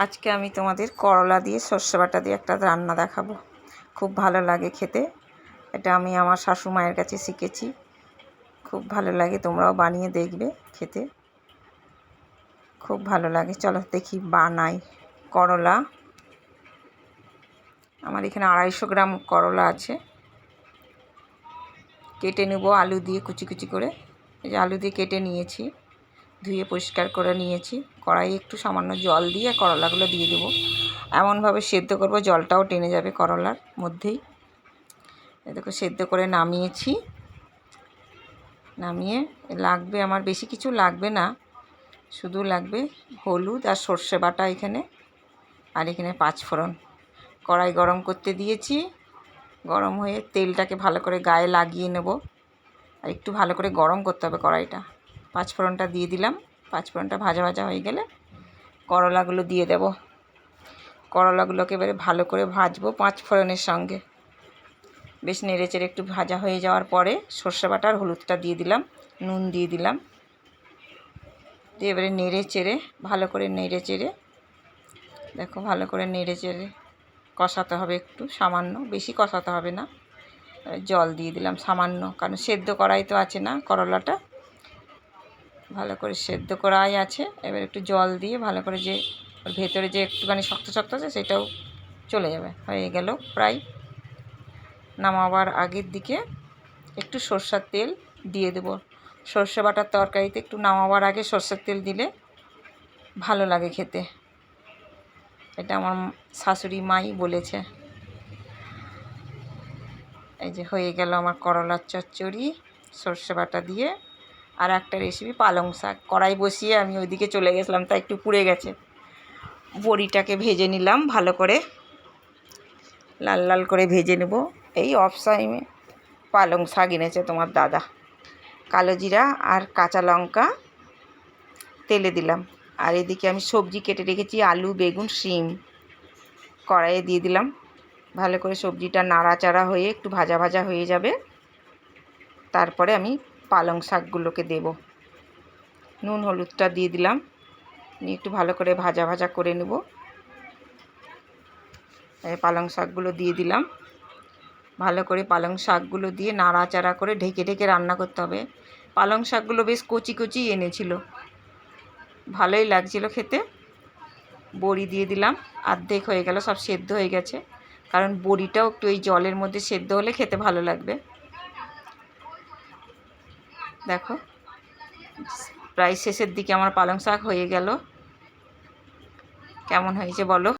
আজকে আমি তোমাদের করলা দিয়ে সর্ষে বাটা দিয়ে একটা রান্না দেখাবো। খুব ভালো লাগে খেতে। এটা আমি আমার শাশুমায়ের কাছে শিখেছি। খুব ভালো লাগে, তোমরাও বানিয়ে দেখবে, খেতে খুব ভালো লাগে। চলো দেখি বানাই। করলা আমার এখানে 250 গ্রাম করলা আছে। কেটে নেব আলু দিয়ে কুচি কুচি করে। এই যে আলু দিয়ে কেটে নিয়েছি, ধুয়ে পরিষ্কার করে নিয়েছি। কড়াইয়ে একটু সামান্য জল দিয়ে করলাগুলো দিয়ে দেবো। এমনভাবে সেদ্ধ করব জলটাও টেনে যাবে করলার মধ্যেই। দেখো সেদ্ধ করে নামিয়েছি। নামিয়ে লাগবে আমার, বেশি কিছু লাগবে না, শুধু লাগবে হলুদ আর সর্ষে বাটা এখানে, আর এখানে 5 ফোড়ন। কড়াই গরম করতে দিয়েছি। গরম হয়ে তেলটাকে ভালো করে গায়ে লাগিয়ে নেব। আর একটু ভালো করে গরম করতে হবে কড়াইটা। 5 ফোড়নটা দিয়ে দিলাম। 5 ফোড়নটা ভাজা ভাজা হয়ে গেলে করলাগুলো দিয়ে দেব। করলাগুলোকে এবারে ভালো করে ভাজবো 5 ফোড়নের সঙ্গে। বেশ নেড়ে চেড়ে একটু ভাজা হয়ে যাওয়ার পরে সর্ষে বাটা আর হলুদটা দিয়ে দিলাম, নুন দিয়ে দিলাম। দিয়ে এবারে নেড়ে চেড়ে ভালো করে নেড়ে চেড়ে, দেখো ভালো করে নেড়ে চেড়ে কষাতে হবে একটু, সামান্য, বেশি কষাতে হবে না। জল দিয়ে দিলাম সামান্য, কারণ সেদ্ধ করাই তো আছে না করলাটা, ভালো করে সেদ্ধ করাই আছে। এবার একটু জল দিয়ে ভালো করে, যে ভেতরে যে একটুখানি শক্ত শক্ত আছে সেটাও চলে যাবে। হয়ে গেল প্রায়। নামাবার আগের দিকে একটু সরষের তেল দিয়ে দেব। সর্ষে বাটার তরকারিতে একটু নামাবার আগে সরষের তেল দিলে ভালো লাগে খেতে। এটা আমার শাশুড়ি মাই বলেছে। এই যে হয়ে গেল আমার করলার চচ্চড়ি সর্ষে বাটা দিয়ে। আর একটা রেসিপি পালং শাক। কড়াই বসিয়ে আমি ওইদিকে চলে গেছিলাম, তা একটু পুড়ে গেছে। বড়িটাকে ভেজে নিলাম ভালো করে, লাল লাল করে ভেজে নেব। এই অফ টাইমে পালং শাক এনেছে তোমার দাদা। কালো জিরা আর কাঁচা লঙ্কা তেলে দিলাম। আর এদিকে আমি সবজি কেটে রেখেছি, আলু, বেগুন, শিম, কড়াইয়ে দিয়ে দিলাম। ভালো করে সবজিটা নাড়াচাড়া হয়ে একটু ভাজা ভাজা হয়ে যাবে, তারপরে আমি পালং শাকগুলোকে দেব। নুন হলুদটা দিয়ে দিলাম, নিয়ে একটু ভালো করে ভাজা ভাজা করে নেব। পালং শাকগুলো দিয়ে দিলাম। ভালো করে পালং শাকগুলো দিয়ে নাড়াচাড়া করে ঢেকে ঢেকে রান্না করতে হবে। পালং শাকগুলো বেশ কচি কচি এনেছিল, ভালোই লাগছিল খেতে। বড়ি দিয়ে দিলাম, অর্ধেক হয়ে গেল, সব সেদ্ধ হয়ে গেছে। কারণ বড়িটাও একটু এই জলের মধ্যে সেদ্ধ হলে খেতে ভালো লাগবে। দেখো প্রায় শেষের দিকে আমার পালং শাক হয়ে গেল। কেমন হয়েছে বলো।